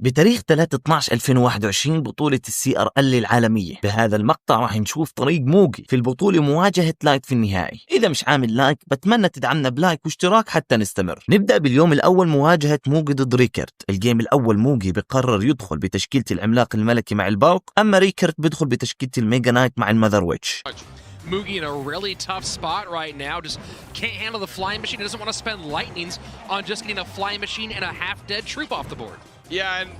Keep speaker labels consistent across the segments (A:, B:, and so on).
A: بتاريخ 3/12/2021 بطولة السي ار ال العالمية. بهذا المقطع راح نشوف طريق موقي في البطولة مواجهة لايت في النهائي. إذا مش عامل لايك بتمنى تدعمنا بلايك واشتراك حتى نستمر. نبدأ باليوم الأول مواجهة موقي ضد ريكارد. الجيم الأول موقي بقرر يدخل بتشكيلة العملاق الملكي مع البارق، أما ريكارد بدخل بتشكيلة الميجا نايت مع المذر ويتش.
B: Mugi in a really tough spot right now, just can't handle the flying machine. He doesn't want to spend lightnings on just getting a flying machine and a half-dead troop off the board.
C: Yeah, and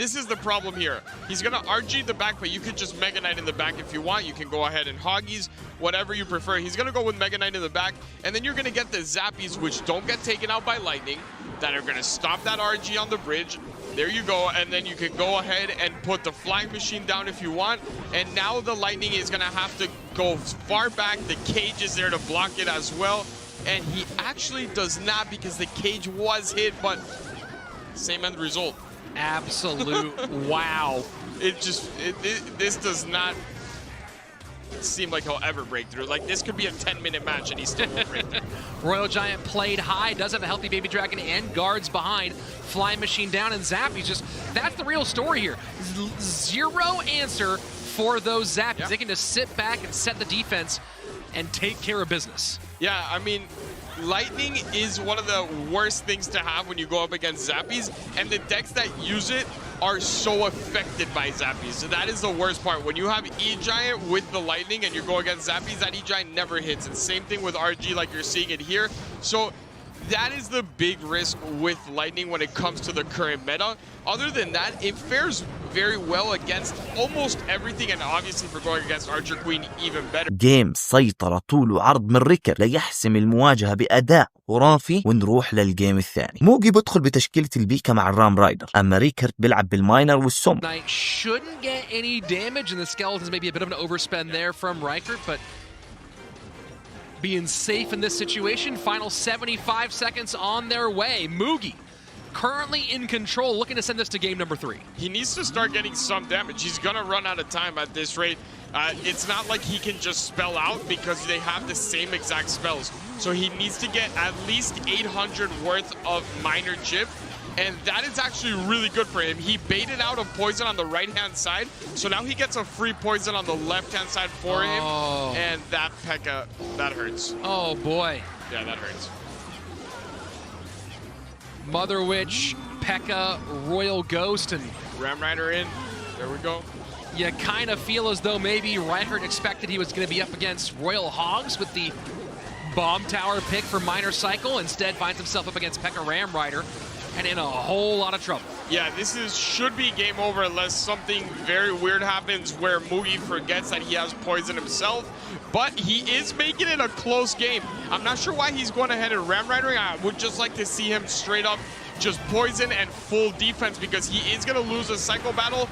C: this is the problem here. He's going to RG the back, but you could just Mega Knight in the back if you want. You can go ahead and Hoggies, whatever you prefer. He's going to go with Mega Knight in the back, and then you're going to get the Zappies, which don't get taken out by lightning, that are going to stop that RG on the bridge. There you go, and then you can go ahead and put the flying machine down if you want, and now the lightning is going to have to go far back. The cage is there to block it as well, and he actually does not because the cage was hit, but same end result.
B: Absolute wow.
C: This does not seem like he'll ever break through. Like, this could be a 10-minute match and he still won't break through.
B: Royal Giant played high, does have a healthy baby dragon and guards behind. Flying machine down, and Zappy's just, that's the real story here. Zero answer for those Zappies. Yep. They can just sit back and set the defense and take care of business.
C: Yeah, I mean, lightning is one of the worst things to have when you go up against Zappies, and the decks that use it are so affected by Zappies. So that is the worst part. When you have E-Giant with the lightning and you go against Zappies, that E-Giant never hits. And same thing with RG like you're seeing it here. So that is the big risk with lightning when it comes to the current meta. Other than that, it fares very well against almost everything, and obviously for going against Archer Queen even better.
A: جيم سيطرة طول وعرض من ريكارد ليحسم المواجهة بأداء خرافي. ونروح للجيم الثاني. موقي بدخل بتشكيلة البيكا مع الرام رايدر، أما ريكارد بيلعب بالماينر والسوم.
B: Knight shouldn't get any damage, and the skeletons maybe a bit of an overspend there from Reichert, but being safe in this situation. Final 75 seconds on their way. Mugi currently in control, looking to send this to game number 3.
C: He needs to start getting some damage. He's gonna run out of time at this rate. It's not like he can just spell out because they have the same exact spells. So he needs to get at least 800 worth of minor chip, and that is actually really good for him. He baited out a poison on the right-hand side, so now he gets a free poison on the left-hand side for him, and that P.E.K.K.A, that hurts.
B: Oh boy.
C: Yeah, that hurts.
B: Mother Witch, P.E.K.K.A, Royal Ghost, and
C: Ram Rider in. There we go.
B: You kind of feel as though maybe Reichert expected he was going to be up against Royal Hogs with the Bomb Tower pick for Minor Cycle. Instead finds himself up against P.E.K.K.A Ram Rider and in a whole lot of trouble.
C: Yeah, this should be game over unless something very weird happens where Mugi forgets that he has poison himself. But he is making it a close game. I'm not sure why he's going ahead and Ram Riding. I would just like to see him straight up just poison and full defense because he is going to lose a cycle battle.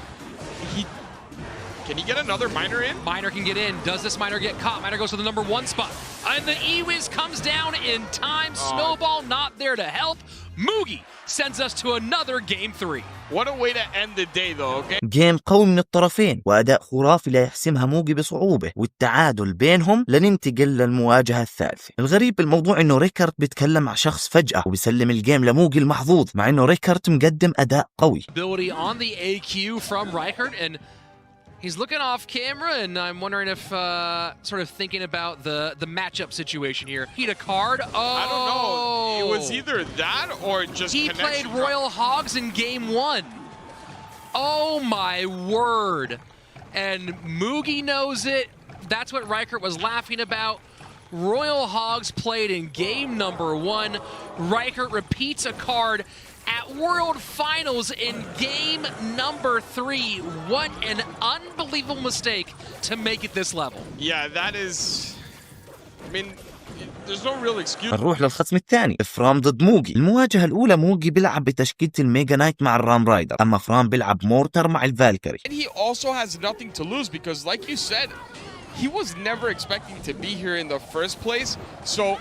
C: Can he get another Miner in?
B: Miner can get in. Does this Miner get caught? Miner goes to the number 1 spot. And the E-Wiz comes down in time. Snowball not there to help. Mugi sends us to another game 3.
C: What a way to end the day though, okay?
A: جيم قوي من الطرفين وأداء خرافي ليحسمها موقي بصعوبة، والتعادل بينهم لننتقل للمواجهة الثالثة. الغريب بالموضوع إنه ريكارد بيتكلم مع شخص فجأة وبيسلم الجيم لموقي المحظوظ، مع إنه ريكارد مقدم أداء قوي.
B: Ability on the AQ from Reichert, and he's looking off camera, and I'm wondering if sort of thinking about the matchup situation here. Heat a card. Oh,
C: I don't know. It was either that or just
B: he played Royal Hogs in game 1. Oh my word. And Mugi knows it. That's what Reichert was laughing about. Royal Hogs played in game number 1. Reichert repeats a card at World Finals in game number 3. What an unbelievable mistake to make it this level.
C: Yeah, that is, I mean, there's no real excuse.
A: نروح للخصم الثاني، فرام ضد موقي. المواجهة الأولى موقي بيلعب بتشكيلة الميجا نايت مع الرام رايدر، أما فرام بيلعب مورتر مع الفالكري.
C: And he also has nothing to lose because like you said, he was never expecting to be here in the first place. So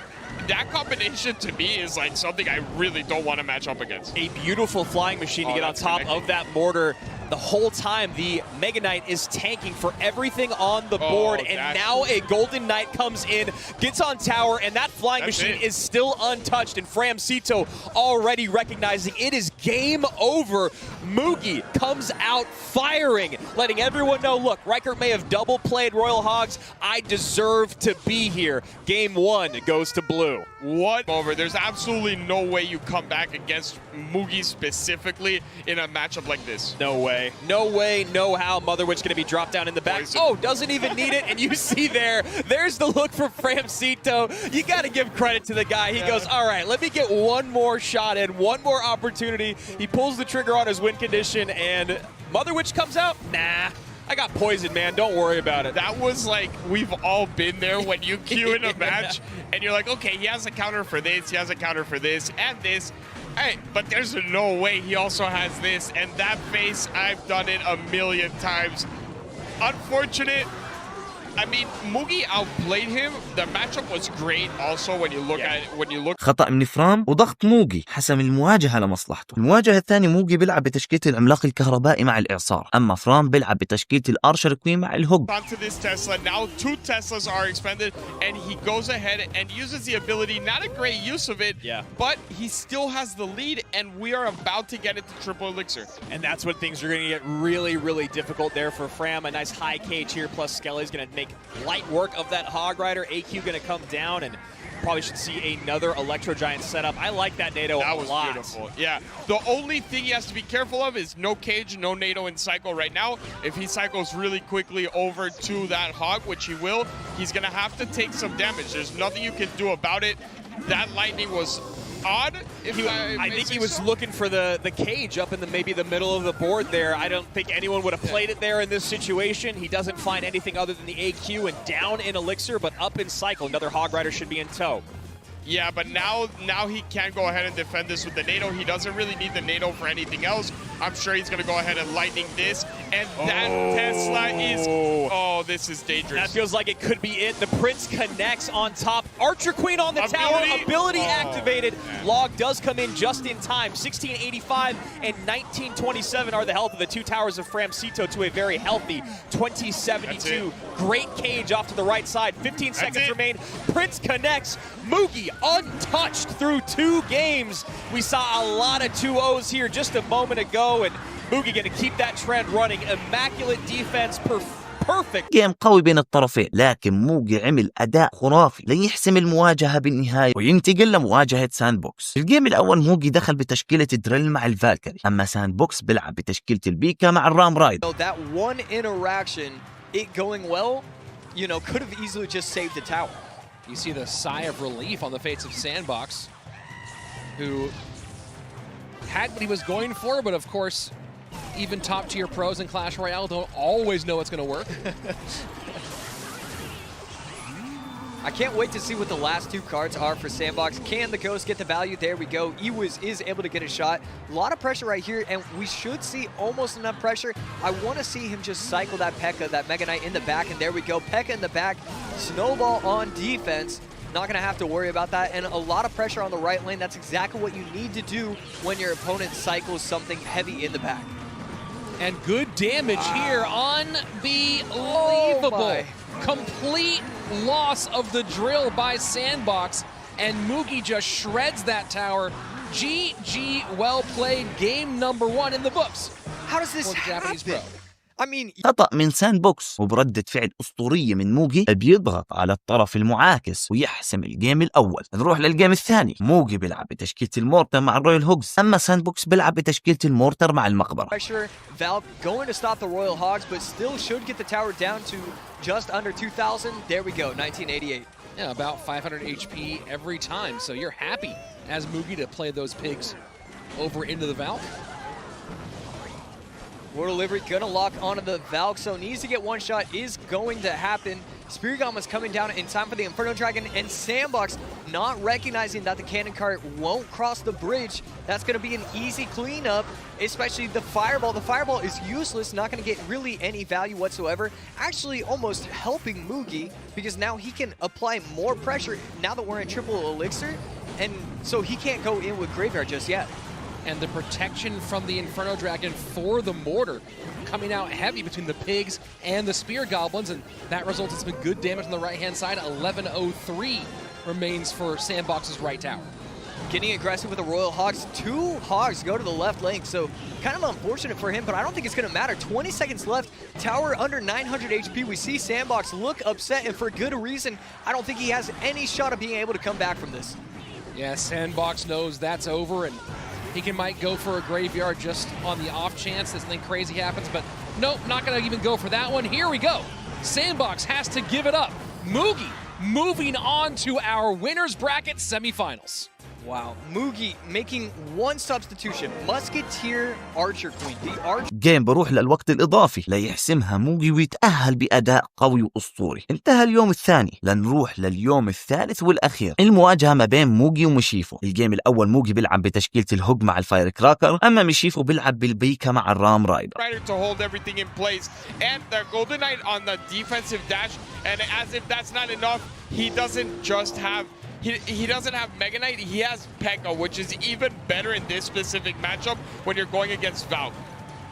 C: that combination to me is like something I really don't want to match up against.
D: A beautiful flying machine to get on top of that mortar. the whole time the Mega Knight is tanking for everything on the board, and now a Golden Knight comes in, gets on tower, and that flying machine is still untouched, and Framito already recognizing it is game over. Mugi comes out firing, letting everyone know, look, Reichert may have double played Royal Hogs, I deserve to be here. Game 1 goes to blue.
C: What over? There's absolutely no way you come back against Mugi specifically in a matchup like this.
D: No way. No way, no how. Mother Witch going to be dropped down in the back.
C: Poison.
D: Oh, doesn't even need it. And you see there's the look for Framito. You got to give credit to the guy. He goes, all right, let me get one more shot in, one more opportunity. He pulls the trigger on his win condition, and Mother Witch comes out. Nah. I got poisoned, man. Don't worry about it.
C: That was like, we've all been there when you queue in a match and you're like, okay, he has a counter for this, he has a counter for this and this. Hey, but there's no way he also has this. And that face, I've done it a million times. Unfortunate. I mean, Mugi outplayed him. The matchup was great also when you look at it, when you look.
A: خطأ من فرام وضغط موجي حسم المواجهة لمصلحته. المواجهة الثانية موجي بيلعب بتشكيلة العملاق الكهربائي مع الإعصار، أما فرام بيلعب بتشكيلة الأرشر كوين مع الهوج.
C: Onto this Tesla. Now 2 Teslas are expended and he goes ahead and uses the ability. Not a great use of it, but he still has the lead and we are about to get into triple elixir.
D: And that's when things are going to get really, really difficult there for Fram. A nice high cage here, plus Skelly's going to make light work of that Hog Rider. AQ going to come down and probably should see another Electro Giant setup. I like that NATO a lot. That was beautiful.
C: Yeah. The only thing he has to be careful of is no cage, no NATO in cycle right now. If he cycles really quickly over to that Hog, which he will, he's going to have to take some damage. There's nothing you can do about it. That lightning was odd.
D: I think he was looking for the cage up in maybe the middle of the board there. I don't think anyone would have played it there in this situation. He doesn't find anything other than the AQ and down in Elixir, but up in cycle. Another Hog Rider should be in tow.
C: Yeah, but now he can go ahead and defend this with the NATO. He doesn't really need the NATO for anything else. I'm sure he's going to go ahead and lightning this. And that Tesla is... Oh, this is dangerous.
D: That feels like it could be it. The Prince connects on top. Archer Queen on the tower. Ability activated. Man. Log does come in just in time. 1685 and 1927 are the health of the 2 towers of Framito to a very healthy 2072. Great cage off to the right side. 15 seconds remain. Prince connects. Mugi untouched through 2 games. We saw a lot of 2-0s here just a moment ago, and Mugi going to keep that trend running. Immaculate defense, perfect.
A: جيم قوي بين الطرفين، لكن موجي عمل أداء خرافي ليحسم المواجهة بالنهاية وينتقل لمواجهة ساندبوكس. في الجيم الأول موجي دخل بتشكيلة دريل مع الفالكري، أما ساندبوكس بيلعب بتشكيلة البيكا مع الرام رايدر.
E: That one interaction, it going well, you know, could have easily just saved the tower.
B: You see the sigh of relief on the face of Sandbox, who had what he was going for, but of course, even top-tier pros in Clash Royale don't always know what's going to work.
E: I can't wait to see what the last 2 cards are for Sandbox. Can the Ghost get the value? There we go. Ewis is able to get a shot. A lot of pressure right here, and we should see almost enough pressure. I want to see him just cycle that P.E.K.K.A, that Mega Knight in the back, and there we go. P.E.K.K.A in the back. Snowball on defense. Not going to have to worry about that. And a lot of pressure on the right lane. That's exactly what you need to do when your opponent cycles something heavy in the back.
B: And good damage here. Unbelievable. Complete loss of the drill by Sandbox, and Mugi just shreds that tower. GG, well played. Game number 1 in the books.
E: How does this happen? I mean,
A: خطأ من ساندبوكس وبردة فعل أسطورية من موجي بيضغط على الطرف المعاكس ويحسم الجيم الأول. نروح للجيم الثاني. موجي بيلعب بتشكيلة المورتر مع الرويال هوجز، أما ساندبوكس بيلعب بتشكيلة المورتر مع المقبرة.
E: Pressure, Valk going to stop the Royal Hogs, but still should get the tower down to just under 2,000. There we go, 1988.
B: Yeah, about 500 HP every time, so you're happy as Mugi to play those pigs over into the Valk.
E: War Delivery gonna lock onto the Valk, so needs to get one shot is going to happen. Spirit Gauntlet's coming down in time for the Inferno Dragon, and Sandbox not recognizing that the cannon cart won't cross the bridge. That's gonna be an easy cleanup, especially the Fireball. The Fireball is useless, not gonna get really any value whatsoever. Actually almost helping Mugi, because now he can apply more pressure now that we're in triple elixir, and so he can't go in with Graveyard just yet.
B: and the protection from the Inferno Dragon for the mortar coming out heavy between the pigs and the spear goblins, and that results in some good damage on the right-hand side. 1103 remains for Sandbox's right tower.
E: Getting aggressive with the Royal Hogs. 2 Hogs go to the left lane, so kind of unfortunate for him, but I don't think it's going to matter. 20 seconds left, tower under 900 HP. We see Sandbox look upset, and for good reason. I don't think he has any shot of being able to come back from this.
B: Yeah, Sandbox knows that's over, and he might go for a graveyard just on the off chance that something crazy happens, but nope, not going to even go for that one. Here we go. Sandbox has to give it up. Mugi moving on to our winners bracket semifinals.
E: Wow, Mugi making one substitution. Musketeer Archer Queen. The Archer.
A: جيم بروح للوقت الإضافي ليحسمها موجي ويتأهل بأداء قوي وأسطوري. انتهى اليوم الثاني، لنروح لليوم الثالث والأخير. المواجهة ما بين موجي ومشيفو. الجيم الأول موجي بيلعب بتشكيلة الهوج مع الفاير كراكر، أما مشيفو بيلعب بالبيكا مع الرام رايدر.
C: To hold everything in place, and the Golden Knight on the defensive dash, and as if that's not enough, he doesn't just have he doesn't have Mega Knight, he has P.E.K.K.A, which is even better in this specific matchup when you're going against Valk.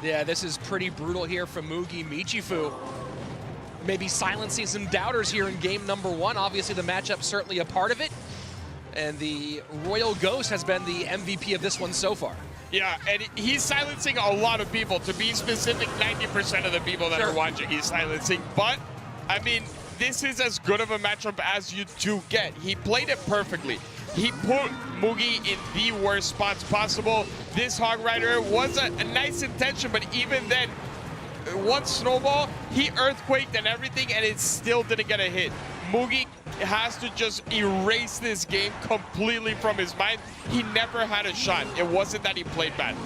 B: Yeah, this is pretty brutal here from Mugi. Michifu maybe silencing some doubters here in game number 1. Obviously the matchup certainly a part of it, and the Royal Ghost has been the MVP of this one so far.
C: Yeah, and he's silencing a lot of people. To be specific, 90% of the people that are watching he's silencing. But, I mean, this is as good of a matchup as you do get. He played it perfectly. He put Mugi in the worst spots possible. This Hog Rider was a nice intention, but even then, one snowball, he earthquaked and everything, and it still didn't get a hit. Mugi has to just erase this game completely from his mind. He never had a shot. It wasn't that he played bad.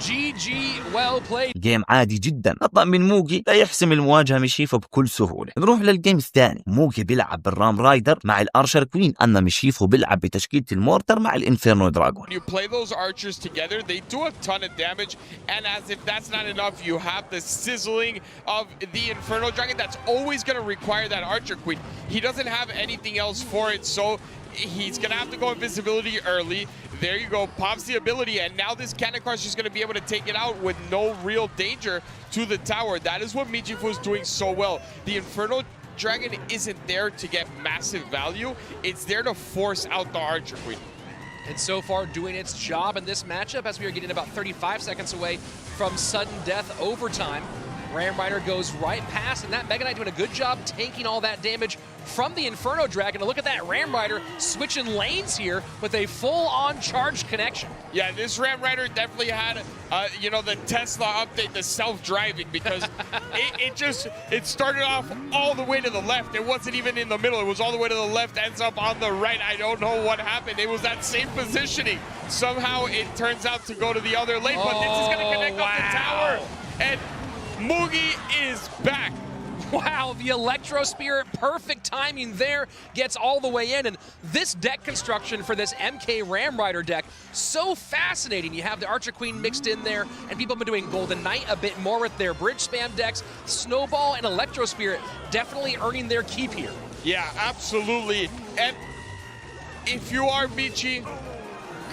B: GG, well played.
A: جيم عادي جدا، خطأ من موجي لا يحسم المواجهة مشيفو بكل سهولة. نروح للجيم الثاني. موجي بيلعب بالرام رايدر مع الارشر كوين، اما مشيفو بيلعب بتشكيلة المورتر مع الانفيرنو دراجون.
C: When you play those archers together, they do a ton of damage, and as if that's not enough, you have the sizzling of the Inferno Dragon that's always going to require that archer queen. He doesn't have anything else for it, so he's going to have to go invisibility early. There you go, pops the ability, and now this cannon crush is going to be able to take it out with no real danger to the tower. That is what Michifu is doing so well. The Inferno Dragon isn't there to get massive value. It's there to force out the Archer Queen.
B: And so far doing its job in this matchup as we are getting about 35 seconds away from sudden death overtime. Ram Rider goes right past, and that Mega Knight doing a good job tanking all that damage from the Inferno Dragon. And look at that Ram Rider switching lanes here with a full-on charged connection.
C: Yeah, this Ram Rider definitely had, the Tesla update, the self-driving, because it started off all the way to the left. It wasn't even in the middle. It was all the way to the left, ends up on the right. I don't know what happened. It was that same positioning. Somehow it turns out to go to the other lane, but this is going to connect up the tower. And Mugi is back.
B: Wow, the Electro Spirit, perfect timing there, gets all the way in. And this deck construction for this MK Ram Rider deck, so fascinating. You have the Archer Queen mixed in there, and people have been doing Golden Knight a bit more with their bridge spam decks. Snowball and Electro Spirit definitely earning their keep here.
C: Yeah, absolutely. And if you are Michi,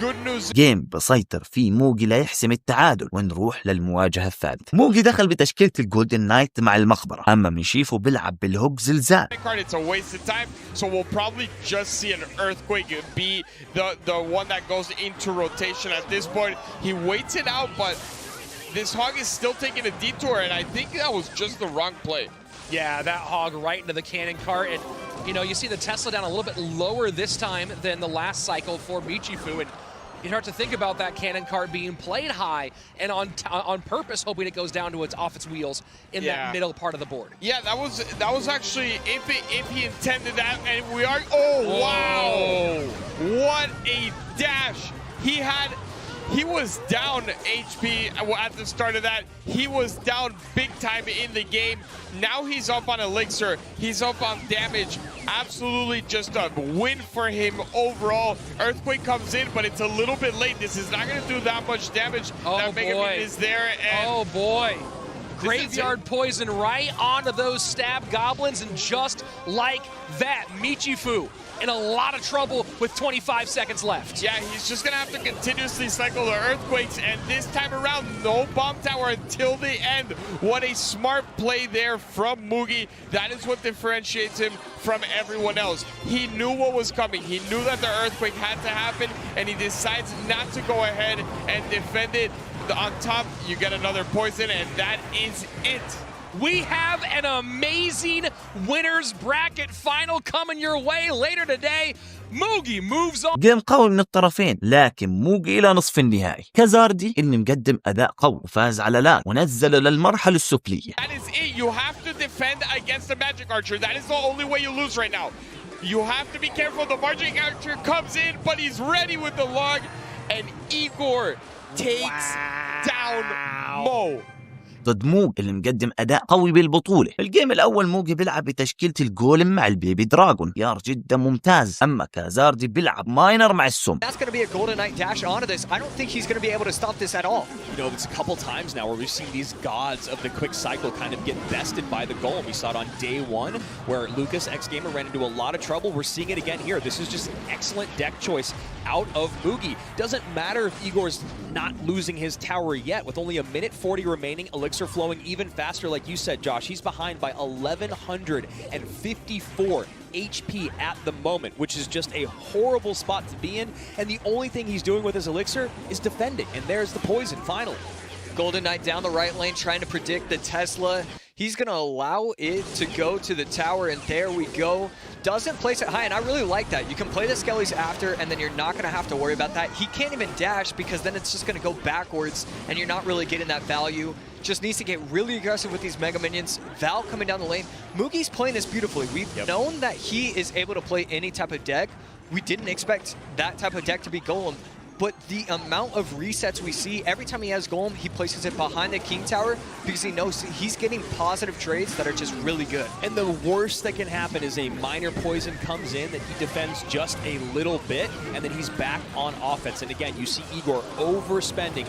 C: good news.
A: جيم بسيطر فيه موجي لا يحسم التعادل، ونروح للمواجهة الثالثة. موجي دخل بتشكيلة الجولدن نايت مع المخبرة، أما مشيفو بيلعب بالهوج زلزال.
C: It's a waste of time, so we'll probably just see an earthquake be the one that goes into rotation at this point. He waits it out, but this hog is still taking a detour, and I think that was just the wrong play.
B: Yeah, that hog right into the cannon cart, and you see the Tesla down a little bit lower this time than the last cycle for Michifu, and you start to think about that cannon cart being played high and on purpose, hoping it goes down to off its wheels in that middle part of the board.
C: Yeah, that was actually if he intended that, and we are. Wow! What a dash! He was down HP at the start of that. He was down big time in the game. Now he's up on Elixir. He's up on damage. Absolutely just a win for him overall. Earthquake comes in, but it's a little bit late. This is not going to do that much damage. That Mega Beat is there. And
B: oh boy. Graveyard poison right onto those stab goblins, and just like that, Michifu in a lot of trouble with 25 seconds left.
C: Yeah, he's just gonna have to continuously cycle the earthquakes, and this time around, no bomb tower until the end. What a smart play there from Mugi. That is what differentiates him from everyone else. He knew what was coming. He knew that the earthquake had to happen, and he decides not to go ahead and defend it. On top, you get another poison, and that is it.
B: We have an amazing winners bracket final coming your way later today. Mugi moves on.
A: جيم قوي من الطرفين، لكن موجي إلى نصف النهائي. كازاردي اللي مقدم أداء قوي وفاز على لايك ونزل للمرحلة السفلية.
C: That is it. You have to defend against the magic archer. That is the only way you lose right now. You have to be careful. The magic archer comes in, but he's ready with the log, and Igor takes down Mo.
A: ضد موج اللي مقدم أداء قوي بالبطولة. الجيم الأول موجي بيلعب بتشكيلة الجولم مع البيبي دراجون، يار جدا ممتاز. أما كازاردي بيلعب ماينر مع السم.
E: That's going to be a Golden Knight dash onto this. I don't think he's going to be able to stop this at all.
D: You know, it's a couple times now where we've seen these gods of the quick cycle kind of get bested by the golem. We saw it on day one where Lucas X Gamer ran into a lot of trouble. We're seeing it again here. This is just excellent deck choice out of Mugi. Doesn't matter if Igor's not losing his tower yet. With only a minute 40 remaining, Elixir flowing even faster, like you said, Josh. He's behind by 1,154 HP at the moment, which is just a horrible spot to be in. And the only thing he's doing with his Elixir is defending. And there's the poison, finally.
E: Golden Knight down the right lane trying to predict the Tesla. He's going to allow it to go to the tower, and there we go. Doesn't place it high, and I really like that. You can play the Skellies after, and then you're not going to have to worry about that. He can't even dash because then it's just going to go backwards, and you're not really getting that value. Just needs to get really aggressive with these Mega Minions. Val coming down the lane. Mugi's playing this beautifully. We've known that he is able to play any type of deck. We didn't expect that type of deck to be Golem. But the amount of resets we see, every time he has Golem, he places it behind the King Tower because he knows he's getting positive trades that are just really good.
D: And the worst that can happen is a minor poison comes in that he defends just a little bit, and then he's back on offense. And again, you see Igor overspending.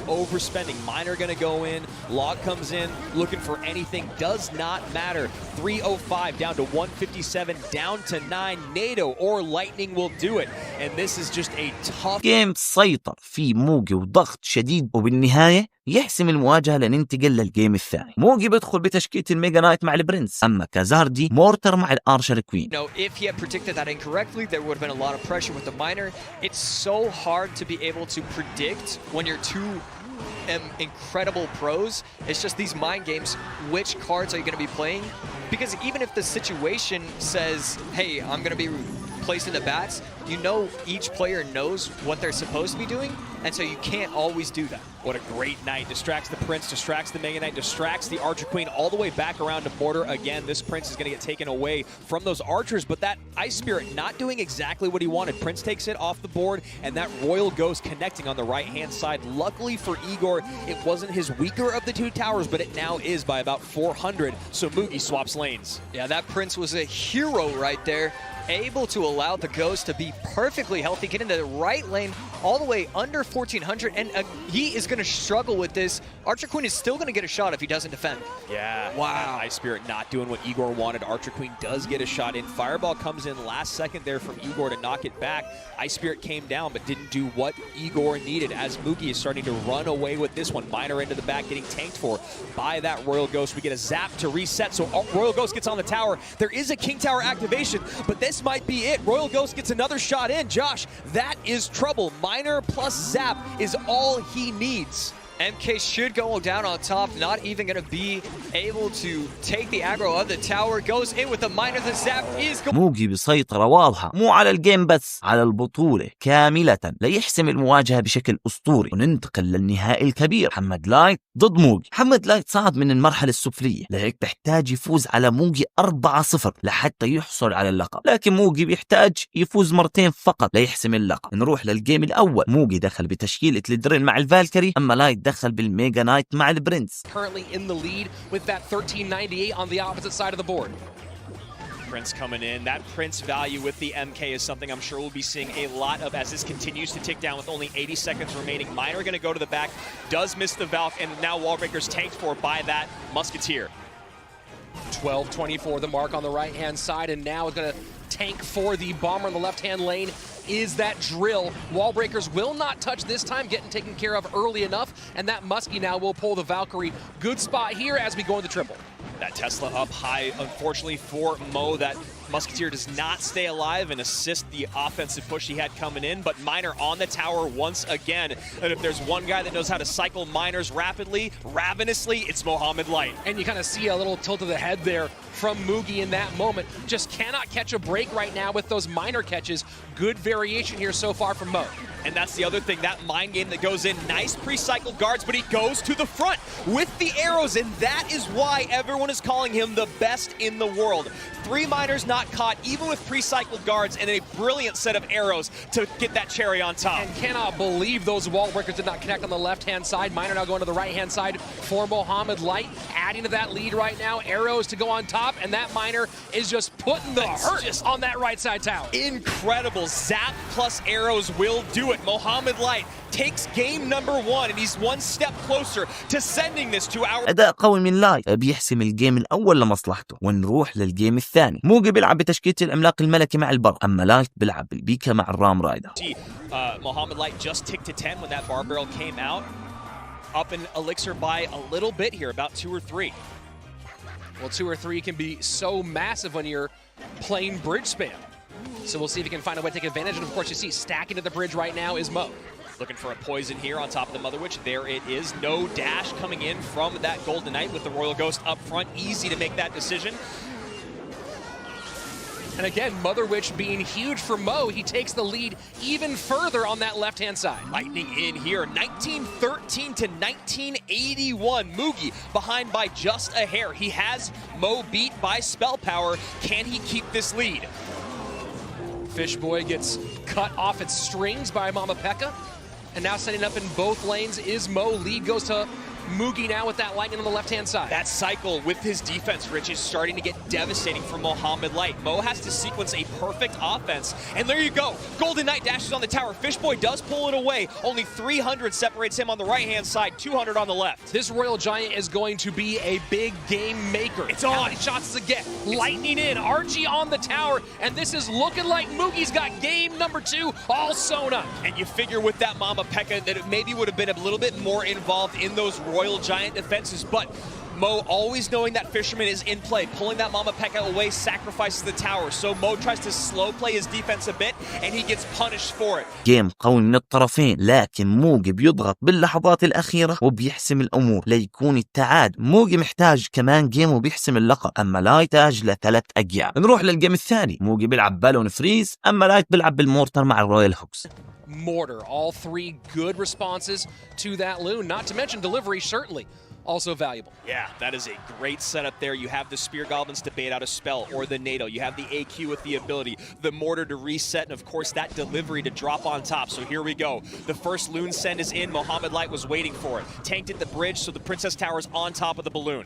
D: Minor gonna go in, log comes in, looking for anything, does not matter. 305 down to 157, down to 9. NATO or Lightning will do it. And this is just a tough
A: جيم سيطر في موجي وضغط شديد، وبالنهاية يحسم المواجهة لننتقل للجيم الثاني. موجي بيدخل بتشكيلة الميجا نايت مع البرنس، أما كازاردي مورتر مع الارشر كوين.
E: No, if he had predicted that incorrectly, there would have been a lot of pressure with the minor. It's so hard to be able to predict when you're two incredible pros. It's just these mind games. Which cards are you going to be playing? Because even if the situation says, hey, I'm going to be placing the bats, you know each player knows what they're supposed to be doing, and so you can't always do that.
D: What a great night. Distracts the Prince, distracts the Mega Knight, distracts the Archer Queen all the way back around to Mortar. Again, this Prince is going to get taken away from those archers, but that Ice Spirit not doing exactly what he wanted. Prince takes it off the board, and that Royal Ghost connecting on the right-hand side. Luckily for Igor, it wasn't his weaker of the two towers, but it now is by about 400, so Mugi swaps lanes.
E: Yeah, that Prince was a hero right there. Able to allow the Ghost to be perfectly healthy, get into the right lane all the way under 1400, and he is going to struggle with this. Archer Queen is still going to get a shot if he doesn't defend.
D: Yeah.
E: Wow.
D: Ice Spirit not doing what Igor wanted. Archer Queen does get a shot in. Fireball comes in last second there from Igor to knock it back. Ice Spirit came down but didn't do what Igor needed as Mugi is starting to run away with this one. Minor into the back getting tanked for by that Royal Ghost. We get a zap to reset, so Royal Ghost gets on the tower. There is a King Tower activation, but this might be it. Royal Ghost gets another shot in. Josh, that is trouble. Minor plus zap is all he needs.
E: MK should go down on top, not even going to be able to take the aggro of the tower. Goes in with the minor, the zap is going.
A: موجي بسيطرة واضحة مو على الجيم بس، على البطولة كاملة ليحسم المواجهة بشكل أسطوري. وننتقل للنهائي الكبير، محمد لايت ضد موجي. محمد لايت صعد من المرحلة السفلية، لهيك بيحتاج يفوز على موجي 4-0 لحتى يحصل على اللقب، لكن موجي بيحتاج يفوز مرتين فقط ليحسم اللقب. نروح للجيم الأول. موجي دخل بتشكيلة الدرين مع الفالكري، أما لايت دخل بالميجا نايت مع البرنس.
B: Currently in the lead with that 1398 on the opposite side of the board.
D: Prince coming in. That Prince value with the MK is something I'm sure we'll be seeing a lot of as this continues to tick down with only 80 seconds remaining. Miner going to go to the back, does miss the Valk, and now Wallbreaker's tanked for by that Musketeer.
B: 12-24, the mark on the right-hand side, and now it's going to tank for the bomber in the left-hand lane. Is that drill? Wallbreakers will not touch this time, getting taken care of early enough, and that Muskie now will pull the Valkyrie. Good spot here as we go into triple.
D: That Tesla up high, unfortunately for Mo. That Musketeer does not stay alive and assist the offensive push he had coming in, but Miner on the tower once again. And if there's one guy that knows how to cycle miners rapidly, ravenously, it's Mohamed Light.
B: And you kind of see a little tilt of the head there from Mugi in that moment. Just cannot catch a break right now with those miner catches. Good variation here so far from Mo.
D: And that's the other thing, that mind game that goes in. Nice pre-cycled guards, but he goes to the front with the arrows, and that is why everyone is calling him the best in the world. 3 miners not caught, even with pre-cycled guards, and a brilliant set of arrows to get that cherry on top.
B: And cannot believe those wall breakers did not connect on the left-hand side. Miner now going to the right-hand side for Mohamed Light, adding to that lead right now. Arrows to go on top, and that miner is just putting the hurt on that right side tower.
D: Incredible. Zap plus arrows will do it. Mohamed Light takes game number 1, and he's one step closer to sending this to our...
A: أداء قوي من لايت بيحسم الجيم الأول لمصلحته. ونروح للجيم الثاني. موجي بيلعب بتشكيلة العملاق الملكي مع البرق، أما لايت بيلعب بالبيكا مع الرام رايدر.
D: Mohamed Light just ticked to 10 when that bar barrel came out. Up in elixir by a little bit here, about 2 or 3.
B: Well, 2 or 3 can be so massive when you're playing bridge spam. So we'll see if he can find a way to take advantage. And of course, you see stacking to the bridge right now is Mo.
D: Looking for a poison here on top of the Mother Witch. There it is. No dash coming in from that Golden Knight with the Royal Ghost up front. Easy to make that decision.
B: And again, Mother Witch being huge for Mo, he takes the lead even further on that left-hand side.
D: Lightning in here, 1913 to 1981. Mugi behind by just a hair. He has Mo beat by spell power. Can he keep this lead?
B: Fishboy gets cut off its strings by Mama Pekka. And now setting up in both lanes is Mo. Lead goes to Mugi now with that lightning on the left-hand side.
D: That cycle with his defense, Rich, is starting to get devastating for Mohamed Light. Mo has to sequence a perfect offense. And there you go. Golden Knight dashes on the tower. Fishboy does pull it away. Only 300 separates him on the right-hand side, 200 on the left.
B: This Royal Giant is going to be a big game maker.
D: It's on.
B: How many shots does it get? Lightning in, Archie on the tower, and this is looking like Mugi's got game number 2 all sewn up.
D: And you figure with that Mama Pekka that it maybe would have been a little bit more involved in those Royal Giant defenses, but Mo, always knowing that Fisherman is in play, pulling that Mama Pekka away, sacrifices the tower. So Mo tries to slow play his defense a bit, and he gets punished for it.
A: جيم قوي من الطرفين، لكن موجي بيضغط باللحظات الأخيرة وبيحسم الأمور ليكون التعاد. موجي محتاج كمان جيم وبيحسم اللقب، أما لايت يحتاج ل3 أجيال. نروح للجيم الثاني. موجي بيلعب بالون فريز، أما لايت بيلعب بالمورتر مع الرويال هوكس.
B: Mortar, all 3 good responses to that loon, not to mention delivery certainly also valuable.
D: Yeah, that is a great setup there. You have the Spear Goblins to bait out a spell, or the NATO. You have the AQ with the ability, the Mortar to reset, and of course that delivery to drop on top. So here we go. The first loon send is in. Mohamed Light was waiting for it. Tanked at the bridge, so the Princess Tower is on top of the balloon.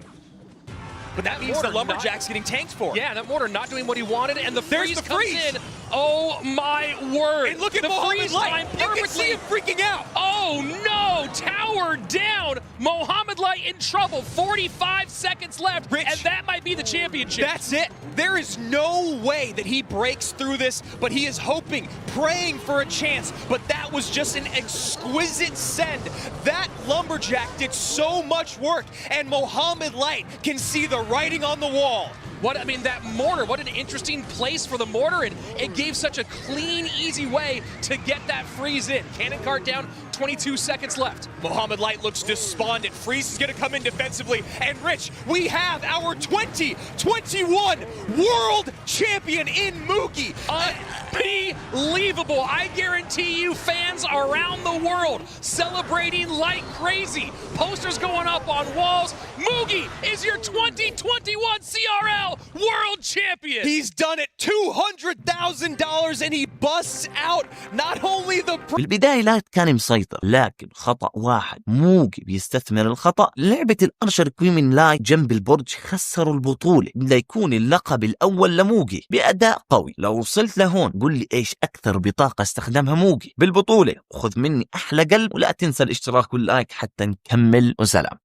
D: But that means the Lumberjack's getting tanked for.
B: Yeah, that Mortar not doing what he wanted, and the freeze comes in. Oh my word.
D: And look at
B: the
D: Mohamed Light. You can see him freaking out.
B: Oh no, tower down. Mohamed Light in trouble. 45 seconds left,
D: Rich,
B: and that might be the championship.
D: That's it. There is no way that he breaks through this, but he is hoping, praying for a chance. But that was just an exquisite send. That Lumberjack did so much work, and Mohamed Light can see the writing on the wall.
B: That Mortar, what an interesting place for the Mortar, and it gave such a clean, easy way to get that freeze in. Cannon cart down, 22 seconds left.
D: Mohamed Light looks despondent. Freeze is going to come in defensively. And Rich, we have our 2021 World Champion in Mugi.
B: Unbelievable. I guarantee you fans around the world celebrating like crazy. Posters going up on walls. Mugi is your 2021 CRL World Champion.
D: He's done it. $200,000 and he busts out not only the...
A: بالبداية لايت كان مسيطر يسيطر، لكن خطأ واحد موجي بيستثمر الخطأ. لعبة الأرشر كوين من لايك جنب البرج خسروا البطولة، ليكون اللقب الأول لموجي بأداء قوي. لو وصلت لهون قل لي إيش أكثر بطاقة استخدمها موجي بالبطولة، وخذ مني أحلى قلب، ولا تنسى الاشتراك واللايك حتى نكمل، وسلام.